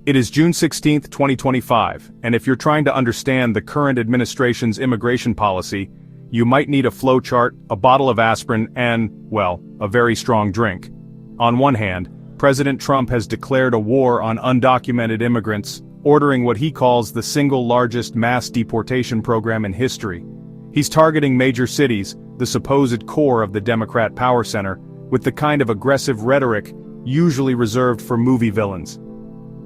It is June 16, 2025, and if you're trying to understand the current administration's immigration policy, you might need a flowchart, a bottle of aspirin, and, well, a very strong drink. On one hand, President Trump has declared a war on undocumented immigrants, ordering what he calls the single largest mass deportation program in history. He's targeting major cities, the supposed core of the Democrat power center, with the kind of aggressive rhetoric usually reserved for movie villains.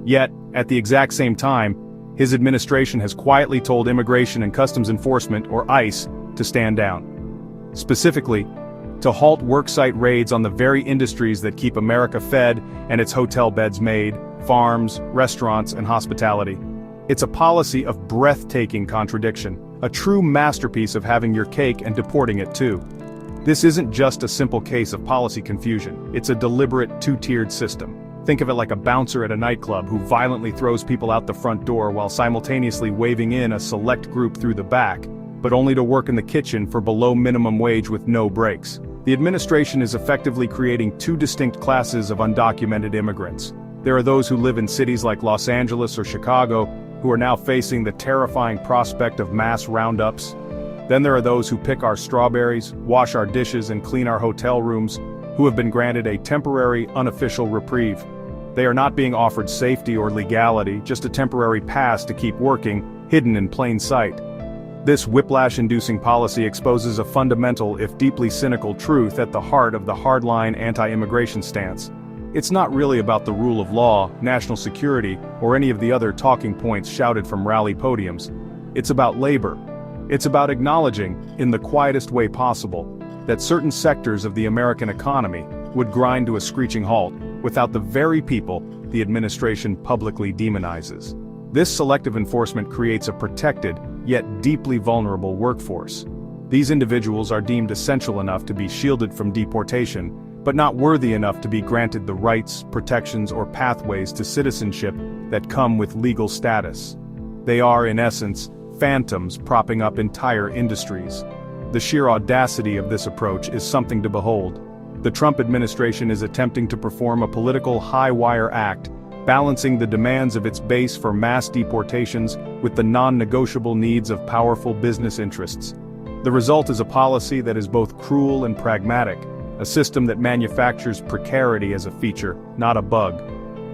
Yet, at the exact same time, his administration has quietly told Immigration and Customs Enforcement, or ICE, to stand down. Specifically, to halt worksite raids on the very industries that keep America fed and its hotel beds made, farms, restaurants, and hospitality. It's a policy of breathtaking contradiction, a true masterpiece of having your cake and deporting it too. This isn't just a simple case of policy confusion, it's a deliberate two-tiered system. Think of it like a bouncer at a nightclub who violently throws people out the front door while simultaneously waving in a select group through the back, but only to work in the kitchen for below minimum wage with no breaks. The administration is effectively creating two distinct classes of undocumented immigrants. There are those who live in cities like Los Angeles or Chicago, who are now facing the terrifying prospect of mass roundups. Then there are those who pick our strawberries, wash our dishes, and clean our hotel rooms, who have been granted a temporary, unofficial reprieve. They are not being offered safety or legality, just a temporary pass to keep working, hidden in plain sight. This whiplash-inducing policy exposes a fundamental, if deeply cynical, truth at the heart of the hardline anti-immigration stance. It's not really about the rule of law, national security, or any of the other talking points shouted from rally podiums. It's about labor. It's about acknowledging, in the quietest way possible, that certain sectors of the American economy would grind to a screeching halt without the very people the administration publicly demonizes. This selective enforcement creates a protected, yet deeply vulnerable workforce. These individuals are deemed essential enough to be shielded from deportation, but not worthy enough to be granted the rights, protections, or pathways to citizenship that come with legal status. They are, in essence, phantoms propping up entire industries. The sheer audacity of this approach is something to behold. The Trump administration is attempting to perform a political high-wire act, balancing the demands of its base for mass deportations with the non-negotiable needs of powerful business interests. The result is a policy that is both cruel and pragmatic, a system that manufactures precarity as a feature, not a bug.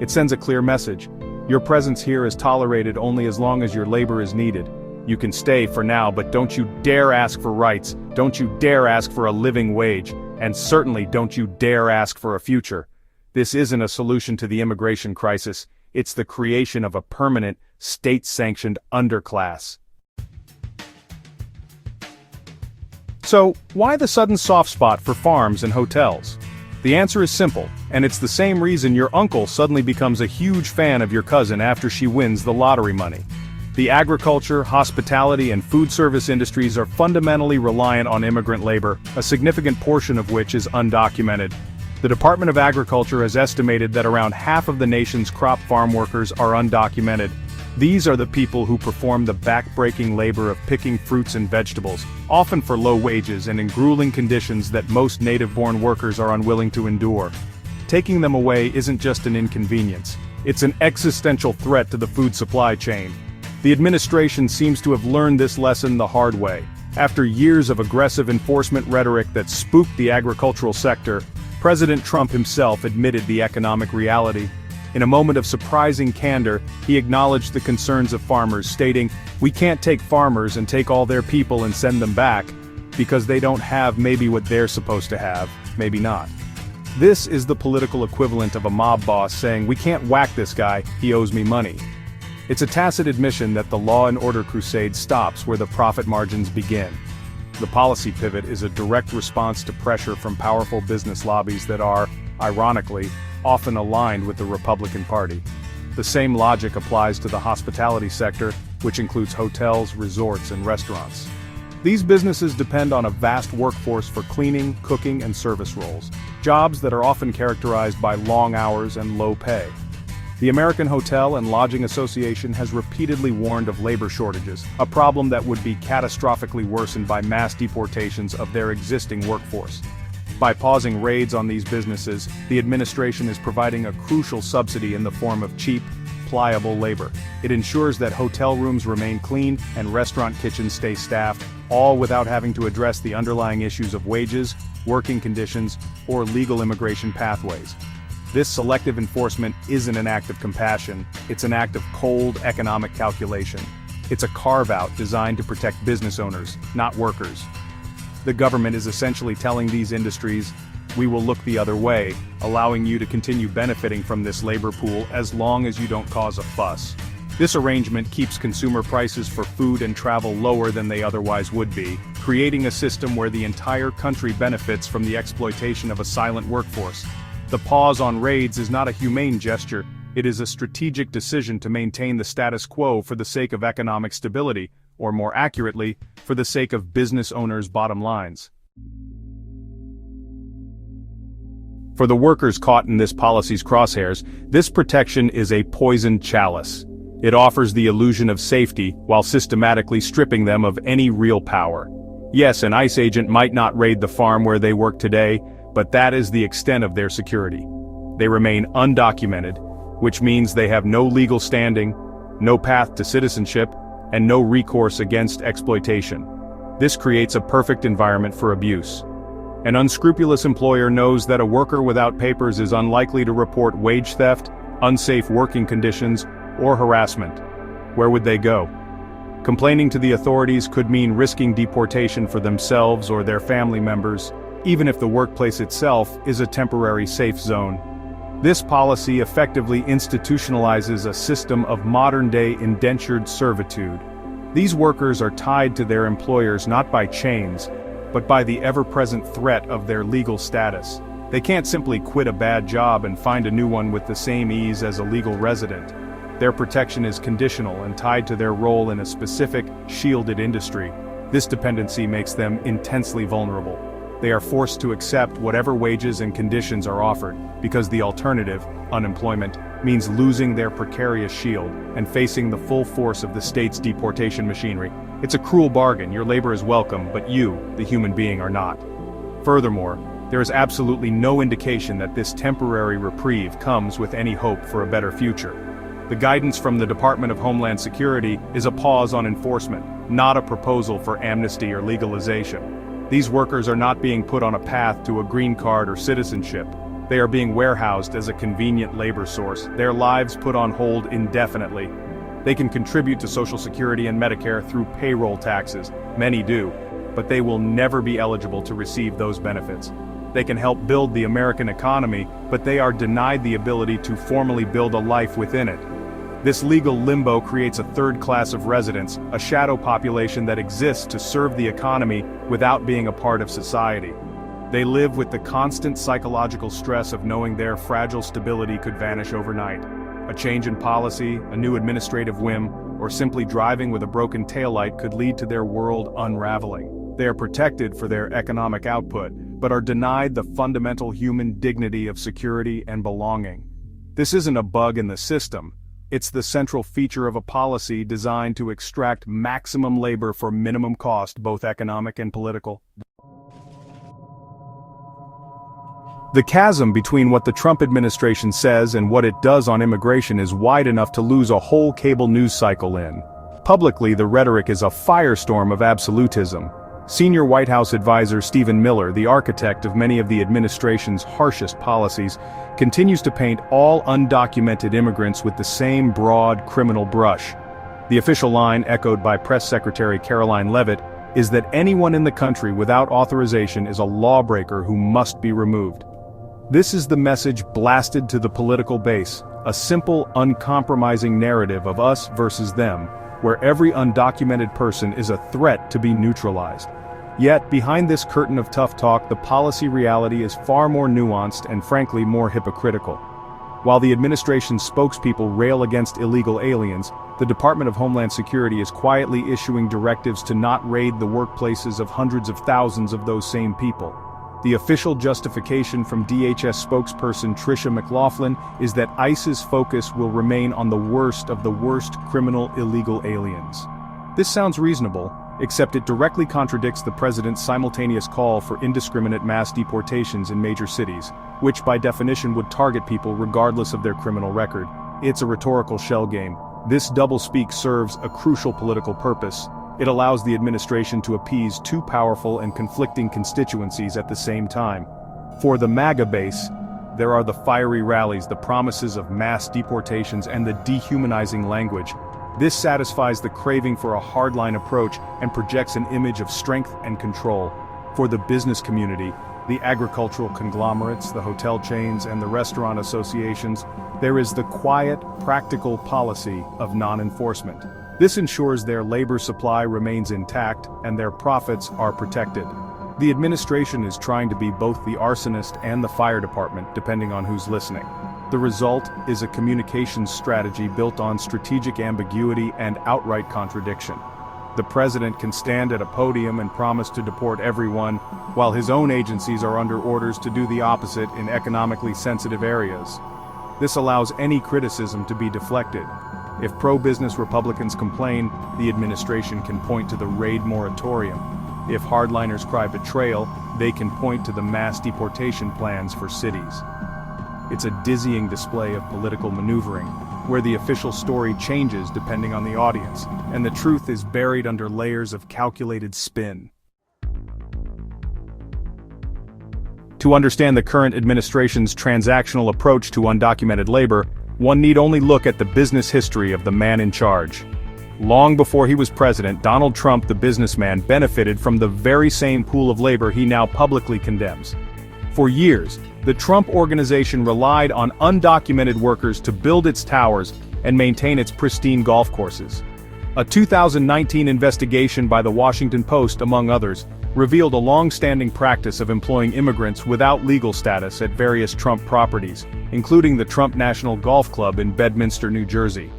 It sends a clear message. Your presence here is tolerated only as long as your labor is needed. You can stay for now, but don't you dare ask for rights, don't you dare ask for a living wage, and certainly don't you dare ask for a future. This isn't a solution to the immigration crisis, it's the creation of a permanent, state-sanctioned underclass. So, why the sudden soft spot for farms and hotels? The answer is simple, and it's the same reason your uncle suddenly becomes a huge fan of your cousin after she wins the lottery money. The agriculture, hospitality, and food service industries are fundamentally reliant on immigrant labor, a significant portion of which is undocumented. The Department of Agriculture has estimated that around half of the nation's crop farm workers are undocumented. These are the people who perform the back-breaking labor of picking fruits and vegetables, often for low wages and in grueling conditions that most native-born workers are unwilling to endure. Taking them away isn't just an inconvenience, it's an existential threat to the food supply chain. The administration seems to have learned this lesson the hard way. After years of aggressive enforcement rhetoric that spooked the agricultural sector, President Trump himself admitted the economic reality. In a moment of surprising candor, he acknowledged the concerns of farmers, stating, "We can't take farmers and take all their people and send them back, because they don't have maybe what they're supposed to have, maybe not." This is the political equivalent of a mob boss saying, "We can't whack this guy, he owes me money." It's a tacit admission that the law and order crusade stops where the profit margins begin. The policy pivot is a direct response to pressure from powerful business lobbies that are, ironically, often aligned with the Republican Party. The same logic applies to the hospitality sector, which includes hotels, resorts, and restaurants. These businesses depend on a vast workforce for cleaning, cooking, and service roles, jobs that are often characterized by long hours and low pay. The American Hotel and Lodging Association has repeatedly warned of labor shortages, a problem that would be catastrophically worsened by mass deportations of their existing workforce. By pausing raids on these businesses, the administration is providing a crucial subsidy in the form of cheap, pliable labor. It ensures that hotel rooms remain clean and restaurant kitchens stay staffed, all without having to address the underlying issues of wages, working conditions, or legal immigration pathways. This selective enforcement isn't an act of compassion, it's an act of cold economic calculation. It's a carve-out designed to protect business owners, not workers. The government is essentially telling these industries, we will look the other way, allowing you to continue benefiting from this labor pool as long as you don't cause a fuss. This arrangement keeps consumer prices for food and travel lower than they otherwise would be, creating a system where the entire country benefits from the exploitation of a silent workforce. The pause on raids is not a humane gesture, it is a strategic decision to maintain the status quo for the sake of economic stability, or more accurately, for the sake of business owners' bottom lines. For the workers caught in this policy's crosshairs, this protection is a poisoned chalice. It offers the illusion of safety while systematically stripping them of any real power. Yes, an ICE agent might not raid the farm where they work today, but that is the extent of their security. They remain undocumented, which means they have no legal standing, no path to citizenship, and no recourse against exploitation. This creates a perfect environment for abuse. An unscrupulous employer knows that a worker without papers is unlikely to report wage theft, unsafe working conditions, or harassment. Where would they go? Complaining to the authorities could mean risking deportation for themselves or their family members, even if the workplace itself is a temporary safe zone. This policy effectively institutionalizes a system of modern-day indentured servitude. These workers are tied to their employers not by chains, but by the ever-present threat of their legal status. They can't simply quit a bad job and find a new one with the same ease as a legal resident. Their protection is conditional and tied to their role in a specific, shielded industry. This dependency makes them intensely vulnerable. They are forced to accept whatever wages and conditions are offered, because the alternative, unemployment, means losing their precarious shield and facing the full force of the state's deportation machinery. It's a cruel bargain. Your labor is welcome, but you, the human being, are not. Furthermore, there is absolutely no indication that this temporary reprieve comes with any hope for a better future. The guidance from the Department of Homeland Security is a pause on enforcement, not a proposal for amnesty or legalization. These workers are not being put on a path to a green card or citizenship. They are being warehoused as a convenient labor source, their lives put on hold indefinitely. They can contribute to Social Security and Medicare through payroll taxes, many do, but they will never be eligible to receive those benefits. They can help build the American economy, but they are denied the ability to formally build a life within it. This legal limbo creates a third class of residents, a shadow population that exists to serve the economy without being a part of society. They live with the constant psychological stress of knowing their fragile stability could vanish overnight. A change in policy, a new administrative whim, or simply driving with a broken taillight could lead to their world unraveling. They are protected for their economic output, but are denied the fundamental human dignity of security and belonging. This isn't a bug in the system. It's the central feature of a policy designed to extract maximum labor for minimum cost, both economic and political. The chasm between what the Trump administration says and what it does on immigration is wide enough to lose a whole cable news cycle in. Publicly, the rhetoric is a firestorm of absolutism. Senior White House advisor Stephen Miller, the architect of many of the administration's harshest policies, continues to paint all undocumented immigrants with the same broad criminal brush. The official line, echoed by Press Secretary Caroline Leavitt, is that anyone in the country without authorization is a lawbreaker who must be removed. This is the message blasted to the political base, a simple, uncompromising narrative of us versus them, where every undocumented person is a threat to be neutralized. Yet, behind this curtain of tough talk, the policy reality is far more nuanced and frankly more hypocritical. While the administration's spokespeople rail against illegal aliens, the Department of Homeland Security is quietly issuing directives to not raid the workplaces of hundreds of thousands of those same people. The official justification from DHS spokesperson Tricia McLaughlin is that ICE's focus will remain on the worst of the worst criminal illegal aliens. This sounds reasonable, except it directly contradicts the president's simultaneous call for indiscriminate mass deportations in major cities, which by definition would target people regardless of their criminal record. It's a rhetorical shell game. This doublespeak serves a crucial political purpose. It allows the administration to appease two powerful and conflicting constituencies at the same time. For the MAGA base, there are the fiery rallies, the promises of mass deportations, and the dehumanizing language. This satisfies the craving for a hardline approach and projects an image of strength and control. For the business community, the agricultural conglomerates, the hotel chains, and the restaurant associations, there is the quiet, practical policy of non-enforcement. This ensures their labor supply remains intact and their profits are protected. The administration is trying to be both the arsonist and the fire department, depending on who's listening. The result is a communications strategy built on strategic ambiguity and outright contradiction. The president can stand at a podium and promise to deport everyone, while his own agencies are under orders to do the opposite in economically sensitive areas. This allows any criticism to be deflected. If pro-business Republicans complain, the administration can point to the raid moratorium. If hardliners cry betrayal, they can point to the mass deportation plans for cities. It's a dizzying display of political maneuvering, where the official story changes depending on the audience, and the truth is buried under layers of calculated spin. To understand the current administration's transactional approach to undocumented labor, one need only look at the business history of the man in charge. Long before he was president, Donald Trump, the businessman, benefited from the very same pool of labor he now publicly condemns. For years, the Trump Organization relied on undocumented workers to build its towers and maintain its pristine golf courses. A 2019 investigation by the Washington Post, among others, revealed a long-standing practice of employing immigrants without legal status at various Trump properties, including the Trump National Golf Club in Bedminster, New Jersey.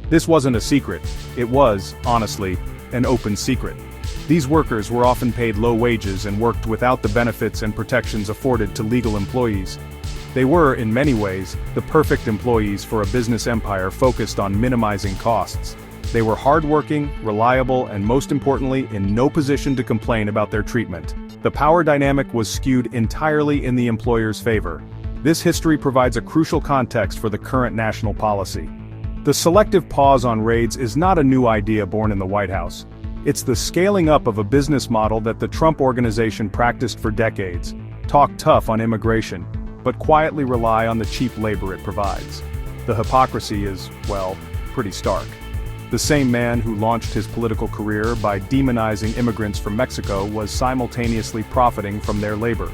This wasn't a secret, it was, honestly, an open secret. These workers were often paid low wages and worked without the benefits and protections afforded to legal employees. They were, in many ways, the perfect employees for a business empire focused on minimizing costs. They were hardworking, reliable, and most importantly, in no position to complain about their treatment. The power dynamic was skewed entirely in the employer's favor. This history provides a crucial context for the current national policy. The selective pause on raids is not a new idea born in the White House. It's the scaling up of a business model that the Trump Organization practiced for decades. Talk tough on immigration, but quietly rely on the cheap labor it provides. The hypocrisy is, well, pretty stark. The same man who launched his political career by demonizing immigrants from Mexico was simultaneously profiting from their labor.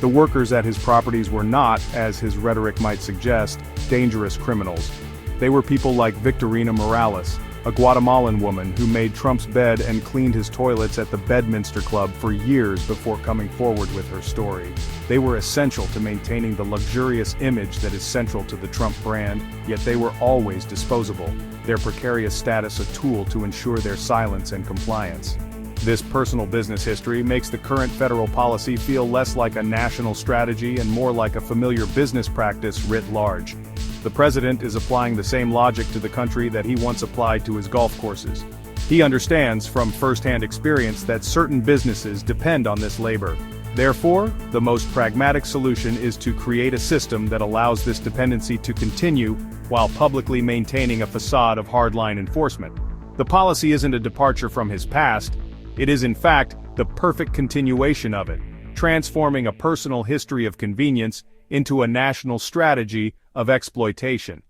The workers at his properties were not, as his rhetoric might suggest, dangerous criminals. They were people like Victorina Morales, a Guatemalan woman who made Trump's bed and cleaned his toilets at the Bedminster Club for years before coming forward with her story. They were essential to maintaining the luxurious image that is central to the Trump brand, yet they were always disposable, their precarious status a tool to ensure their silence and compliance. This personal business history makes the current federal policy feel less like a national strategy and more like a familiar business practice writ large. The president is applying the same logic to the country that he once applied to his golf courses. He understands from first-hand experience that certain businesses depend on this labor. Therefore, the most pragmatic solution is to create a system that allows this dependency to continue while publicly maintaining a facade of hardline enforcement. The policy isn't a departure from his past, it is in fact the perfect continuation of it, transforming a personal history of convenience into a national strategy of exploitation.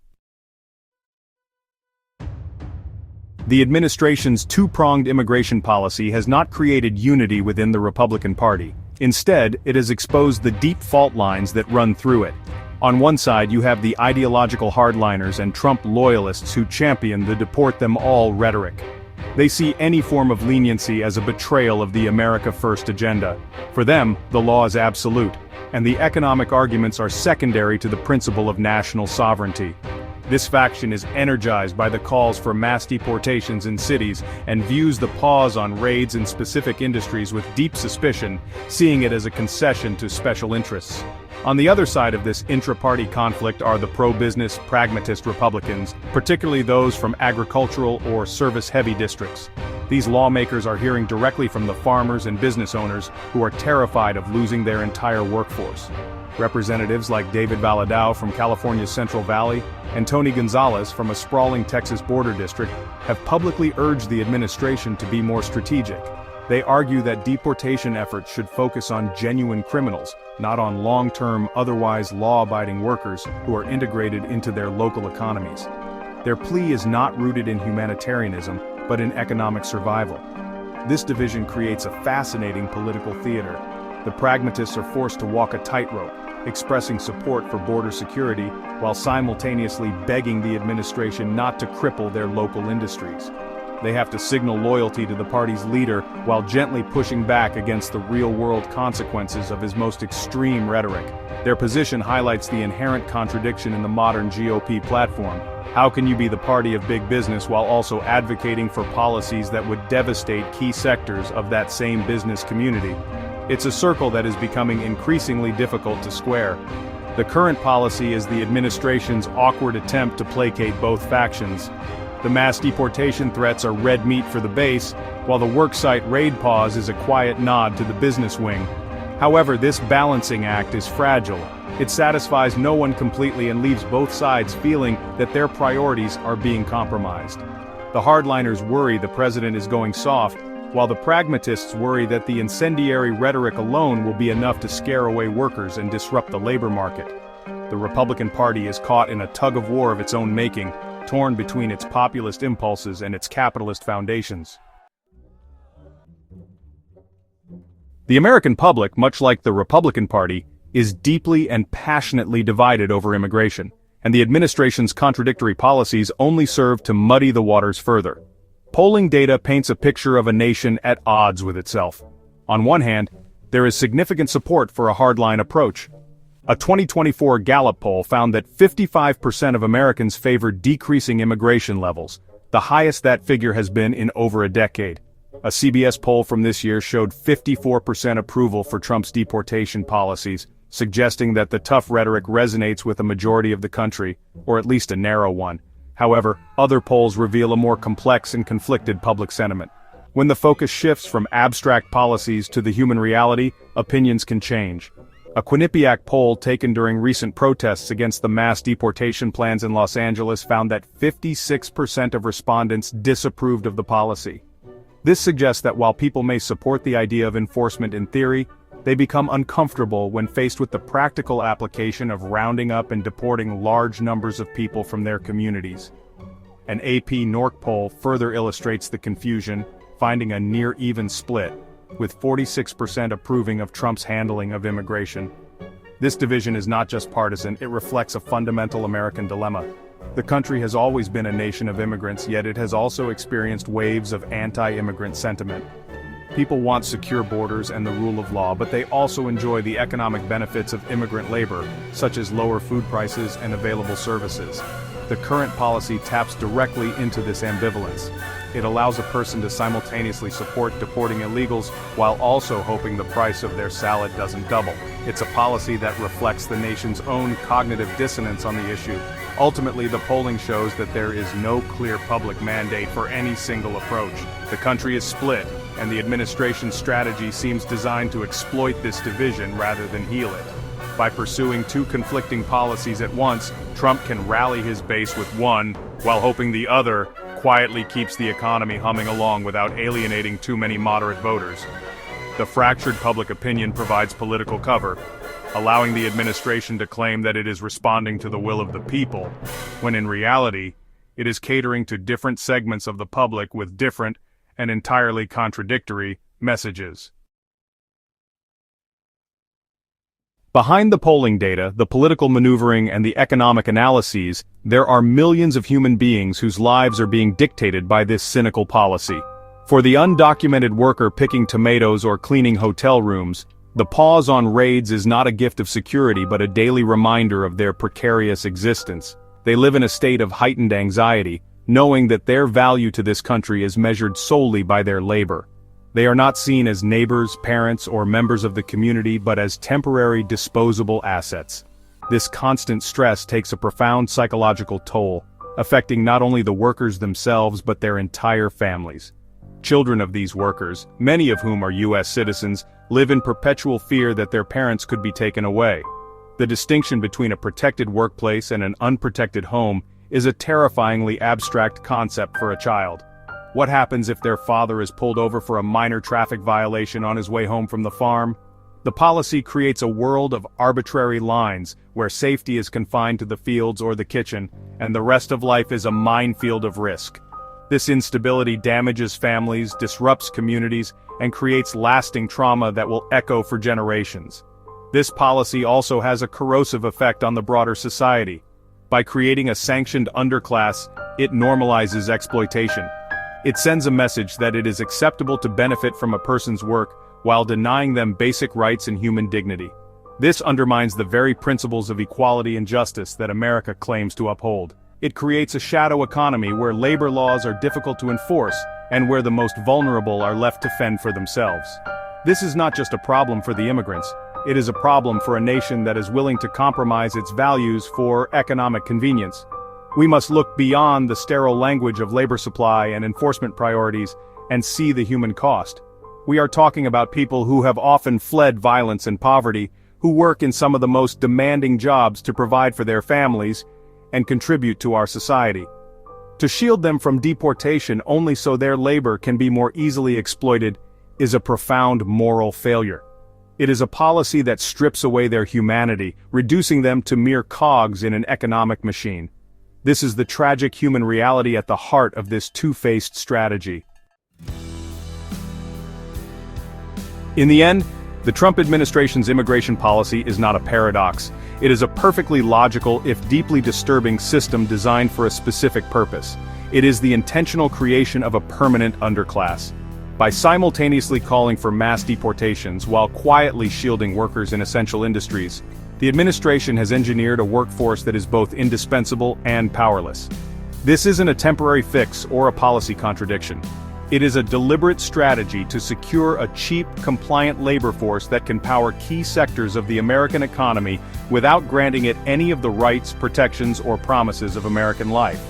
The administration's two-pronged immigration policy has not created unity within the Republican Party. Instead, it has exposed the deep fault lines that run through it. On one side, you have the ideological hardliners and Trump loyalists who champion the deport them all rhetoric. They see any form of leniency as a betrayal of the America First agenda. For them, the law is absolute, and the economic arguments are secondary to the principle of national sovereignty. This faction is energized by the calls for mass deportations in cities and views the pause on raids in specific industries with deep suspicion, seeing it as a concession to special interests. On the other side of this intra-party conflict are the pro-business, pragmatist Republicans, particularly those from agricultural or service-heavy districts. These lawmakers are hearing directly from the farmers and business owners who are terrified of losing their entire workforce. Representatives like David Valadao from California's Central Valley and Tony Gonzalez from a sprawling Texas border district have publicly urged the administration to be more strategic. They argue that deportation efforts should focus on genuine criminals, not on long-term, otherwise law-abiding workers who are integrated into their local economies. Their plea is not rooted in humanitarianism, but in economic survival. This division creates a fascinating political theater. The pragmatists are forced to walk a tightrope, expressing support for border security while simultaneously begging the administration not to cripple their local industries. They have to signal loyalty to the party's leader while gently pushing back against the real-world consequences of his most extreme rhetoric. Their position highlights the inherent contradiction in the modern GOP platform. How can you be the party of big business while also advocating for policies that would devastate key sectors of that same business community? It's a circle that is becoming increasingly difficult to square. The current policy is the administration's awkward attempt to placate both factions. The mass deportation threats are red meat for the base, while the worksite raid pause is a quiet nod to the business wing. However, this balancing act is fragile. It satisfies no one completely and leaves both sides feeling that their priorities are being compromised. The hardliners worry the president is going soft, while the pragmatists worry that the incendiary rhetoric alone will be enough to scare away workers and disrupt the labor market. The Republican Party is caught in a tug-of-war of its own making, torn between its populist impulses and its capitalist foundations. The American public, much like the Republican Party, is deeply and passionately divided over immigration, and the administration's contradictory policies only serve to muddy the waters further. Polling data paints a picture of a nation at odds with itself. On one hand, there is significant support for a hardline approach. A 2024 Gallup poll found that 55% of Americans favor decreasing immigration levels, the highest that figure has been in over a decade. A CBS poll from this year showed 54% approval for Trump's deportation policies, suggesting that the tough rhetoric resonates with a majority of the country, or at least a narrow one. However, other polls reveal a more complex and conflicted public sentiment. When the focus shifts from abstract policies to the human reality, opinions can change. A Quinnipiac poll taken during recent protests against the mass deportation plans in Los Angeles found that 56% of respondents disapproved of the policy. This suggests that while people may support the idea of enforcement in theory, they become uncomfortable when faced with the practical application of rounding up and deporting large numbers of people from their communities. An AP NORC poll further illustrates the confusion, finding a near-even split, with 46% approving of Trump's handling of immigration. This division is not just partisan, it reflects a fundamental American dilemma. The country has always been a nation of immigrants, yet it has also experienced waves of anti-immigrant sentiment. People want secure borders and the rule of law, but they also enjoy the economic benefits of immigrant labor, such as lower food prices and available services. The current policy taps directly into this ambivalence. It allows a person to simultaneously support deporting illegals while also hoping the price of their salad doesn't double. It's a policy that reflects the nation's own cognitive dissonance on the issue. Ultimately, the polling shows that there is no clear public mandate for any single approach. The country is split, and the administration's strategy seems designed to exploit this division rather than heal it. By pursuing two conflicting policies at once, Trump can rally his base with one, while hoping the other quietly keeps the economy humming along without alienating too many moderate voters. The fractured public opinion provides political cover, allowing the administration to claim that it is responding to the will of the people, when in reality, it is catering to different segments of the public with different and entirely contradictory messages. Behind the polling data, the political maneuvering, and the economic analyses, there are millions of human beings whose lives are being dictated by this cynical policy. For the undocumented worker picking tomatoes or cleaning hotel rooms, the pause on raids is not a gift of security but a daily reminder of their precarious existence. They live in a state of heightened anxiety, knowing that their value to this country is measured solely by their labor. They are not seen as neighbors, parents, or members of the community but as temporary disposable assets. This constant stress takes a profound psychological toll, affecting not only the workers themselves but their entire families. Children of these workers, many of whom are U.S. citizens, live in perpetual fear that their parents could be taken away. The distinction between a protected workplace and an unprotected home is a terrifyingly abstract concept for a child. What happens if their father is pulled over for a minor traffic violation on his way home from the farm? The policy creates a world of arbitrary lines, where safety is confined to the fields or the kitchen, and the rest of life is a minefield of risk. This instability damages families, disrupts communities, and creates lasting trauma that will echo for generations. This policy also has a corrosive effect on the broader society. By creating a sanctioned underclass, it normalizes exploitation. It sends a message that it is acceptable to benefit from a person's work while denying them basic rights and human dignity. This undermines the very principles of equality and justice that America claims to uphold. It creates a shadow economy where labor laws are difficult to enforce, and where the most vulnerable are left to fend for themselves. This is not just a problem for the immigrants, it is a problem for a nation that is willing to compromise its values for economic convenience. We must look beyond the sterile language of labor supply and enforcement priorities and see the human cost. We are talking about people who have often fled violence and poverty, who work in some of the most demanding jobs to provide for their families and contribute to our society. To shield them from deportation only so their labor can be more easily exploited is a profound moral failure. It is a policy that strips away their humanity, reducing them to mere cogs in an economic machine. This is the tragic human reality at the heart of this two-faced strategy. In the end, the Trump administration's immigration policy is not a paradox. It is a perfectly logical, if deeply disturbing, system designed for a specific purpose. It is the intentional creation of a permanent underclass. By simultaneously calling for mass deportations while quietly shielding workers in essential industries, the administration has engineered a workforce that is both indispensable and powerless. This isn't a temporary fix or a policy contradiction. It is a deliberate strategy to secure a cheap, compliant labor force that can power key sectors of the American economy without granting it any of the rights, protections, or promises of American life.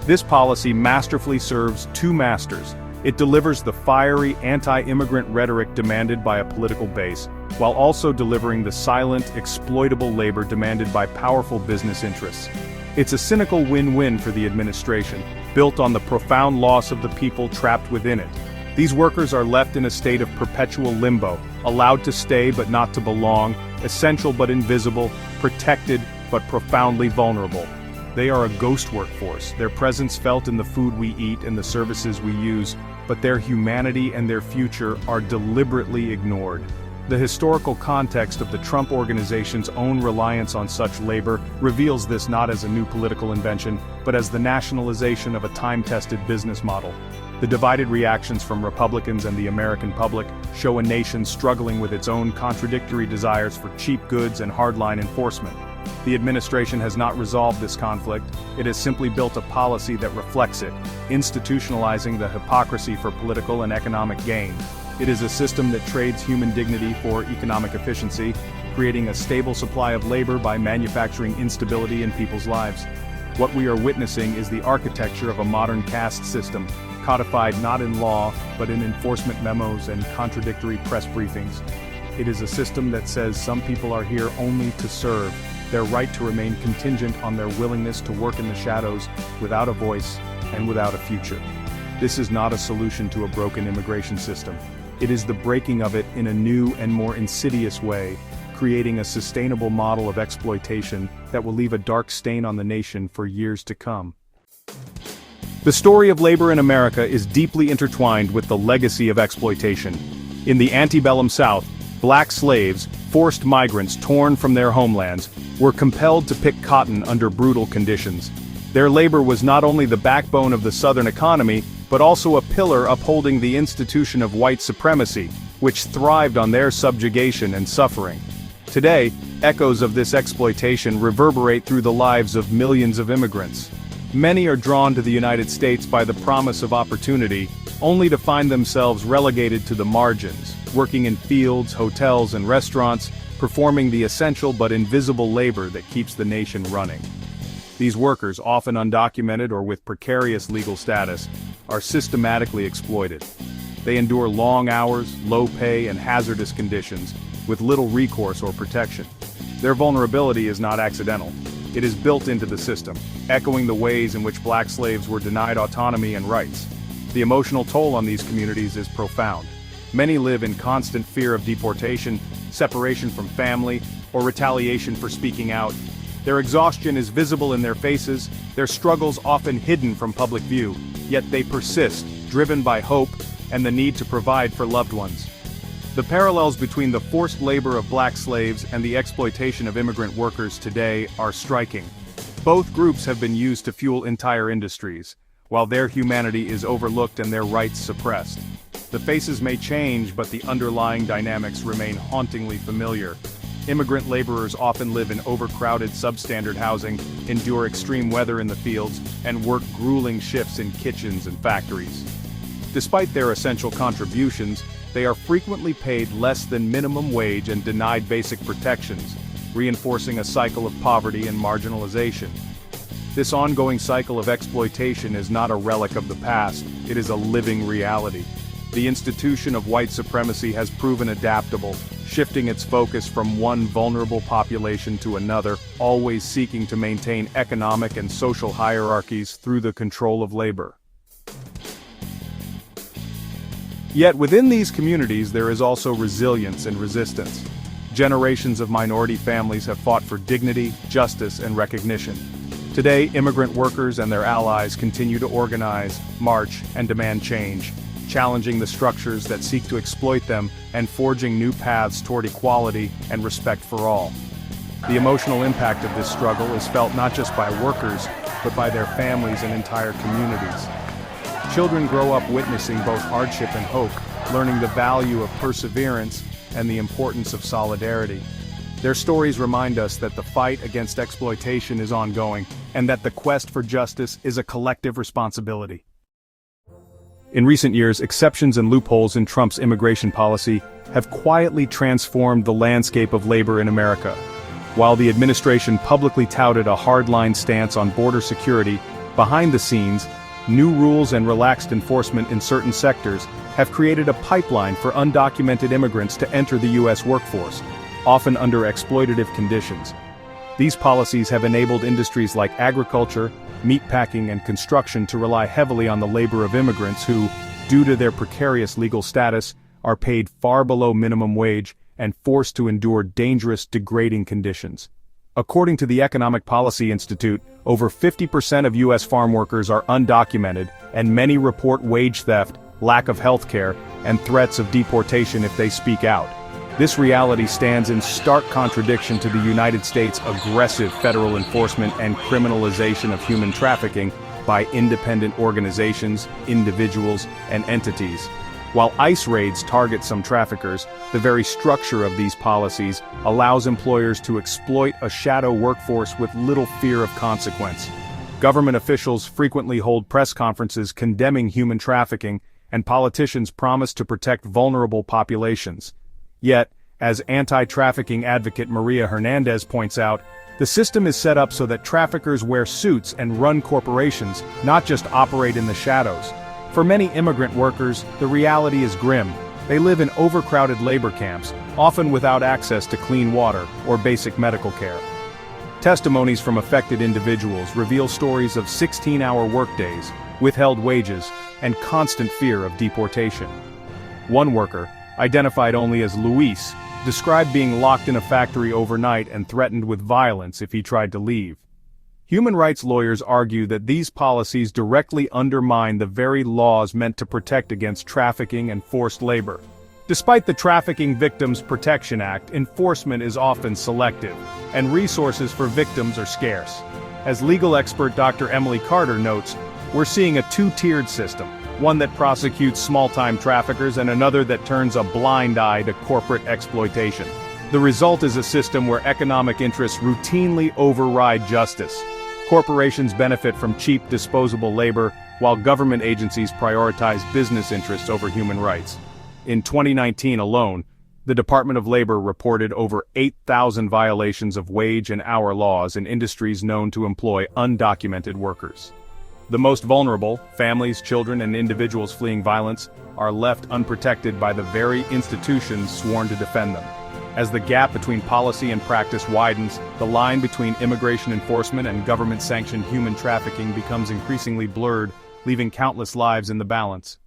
This policy masterfully serves two masters. It delivers the fiery, anti-immigrant rhetoric demanded by a political base, while also delivering the silent, exploitable labor demanded by powerful business interests. It's a cynical win-win for the administration, built on the profound loss of the people trapped within it. These workers are left in a state of perpetual limbo, allowed to stay but not to belong, essential but invisible, protected but profoundly vulnerable. They are a ghost workforce, their presence felt in the food we eat and the services we use, but their humanity and their future are deliberately ignored. The historical context of the Trump organization's own reliance on such labor reveals this not as a new political invention, but as the nationalization of a time-tested business model. The divided reactions from Republicans and the American public show a nation struggling with its own contradictory desires for cheap goods and hardline enforcement. The administration has not resolved this conflict, it has simply built a policy that reflects it, institutionalizing the hypocrisy for political and economic gain. It is a system that trades human dignity for economic efficiency, creating a stable supply of labor by manufacturing instability in people's lives. What we are witnessing is the architecture of a modern caste system, codified not in law, but in enforcement memos and contradictory press briefings. It is a system that says some people are here only to serve, their right to remain contingent on their willingness to work in the shadows, without a voice and without a future. This is not a solution to a broken immigration system. It is the breaking of it in a new and more insidious way, creating a sustainable model of exploitation that will leave a dark stain on the nation for years to come. The story of labor in America is deeply intertwined with the legacy of exploitation. In the antebellum South, black slaves, forced migrants torn from their homelands, were compelled to pick cotton under brutal conditions. Their labor was not only the backbone of the Southern economy, but also a pillar upholding the institution of white supremacy, which thrived on their subjugation and suffering. Today, echoes of this exploitation reverberate through the lives of millions of immigrants. Many are drawn to the United States by the promise of opportunity, only to find themselves relegated to the margins, working in fields, hotels, and restaurants, performing the essential but invisible labor that keeps the nation running. These workers, often undocumented or with precarious legal status, are systematically exploited. They endure long hours, low pay, and hazardous conditions, with little recourse or protection. Their vulnerability is not accidental. It is built into the system, echoing the ways in which black slaves were denied autonomy and rights. The emotional toll on these communities is profound. Many live in constant fear of deportation, separation from family, or retaliation for speaking out. Their exhaustion is visible in their faces, their struggles often hidden from public view, yet they persist, driven by hope and the need to provide for loved ones. The parallels between the forced labor of black slaves and the exploitation of immigrant workers today are striking. Both groups have been used to fuel entire industries, while their humanity is overlooked and their rights suppressed. The faces may change, but the underlying dynamics remain hauntingly familiar. Immigrant laborers often live in overcrowded substandard housing, endure extreme weather in the fields, and work grueling shifts in kitchens and factories. Despite their essential contributions, they are frequently paid less than minimum wage and denied basic protections, reinforcing a cycle of poverty and marginalization. This ongoing cycle of exploitation is not a relic of the past, it is a living reality. The institution of white supremacy has proven adaptable, shifting its focus from one vulnerable population to another, always seeking to maintain economic and social hierarchies through the control of labor. Yet within these communities there is also resilience and resistance. Generations of minority families have fought for dignity, justice, and recognition. Today, immigrant workers and their allies continue to organize, march, and demand change, challenging the structures that seek to exploit them and forging new paths toward equality and respect for all. The emotional impact of this struggle is felt not just by workers, but by their families and entire communities. Children grow up witnessing both hardship and hope, learning the value of perseverance and the importance of solidarity. Their stories remind us that the fight against exploitation is ongoing, and that the quest for justice is a collective responsibility. In recent years, exceptions and loopholes in Trump's immigration policy have quietly transformed the landscape of labor in America. While the administration publicly touted a hardline stance on border security, behind the scenes, new rules and relaxed enforcement in certain sectors have created a pipeline for undocumented immigrants to enter the U.S. workforce, often under exploitative conditions. These policies have enabled industries like agriculture, meatpacking, and construction to rely heavily on the labor of immigrants who, due to their precarious legal status, are paid far below minimum wage and forced to endure dangerous, degrading conditions. According to the Economic Policy Institute, over 50% of U.S. farm workers are undocumented, and many report wage theft, lack of health care, and threats of deportation if they speak out. This reality stands in stark contradiction to the United States' aggressive federal enforcement and criminalization of human trafficking by independent organizations, individuals, and entities. While ICE raids target some traffickers, the very structure of these policies allows employers to exploit a shadow workforce with little fear of consequence. Government officials frequently hold press conferences condemning human trafficking, and politicians promise to protect vulnerable populations. Yet, as anti-trafficking advocate Maria Hernandez points out, the system is set up so that traffickers wear suits and run corporations, not just operate in the shadows. For many immigrant workers, the reality is grim. They live in overcrowded labor camps, often without access to clean water or basic medical care. Testimonies from affected individuals reveal stories of 16-hour workdays, withheld wages, and constant fear of deportation. One worker, identified only as Luis, described being locked in a factory overnight and threatened with violence if he tried to leave. Human rights lawyers argue that these policies directly undermine the very laws meant to protect against trafficking and forced labor. Despite the Trafficking Victims Protection Act, enforcement is often selective, and resources for victims are scarce. As legal expert Dr. Emily Carter notes, we're seeing a two-tiered system, one that prosecutes small-time traffickers and another that turns a blind eye to corporate exploitation. The result is a system where economic interests routinely override justice. Corporations benefit from cheap, disposable labor, while government agencies prioritize business interests over human rights. In 2019 alone, the Department of Labor reported over 8,000 violations of wage and hour laws in industries known to employ undocumented workers. The most vulnerable, families, children, and individuals fleeing violence, are left unprotected by the very institutions sworn to defend them. As the gap between policy and practice widens, the line between immigration enforcement and government-sanctioned human trafficking becomes increasingly blurred, leaving countless lives in the balance.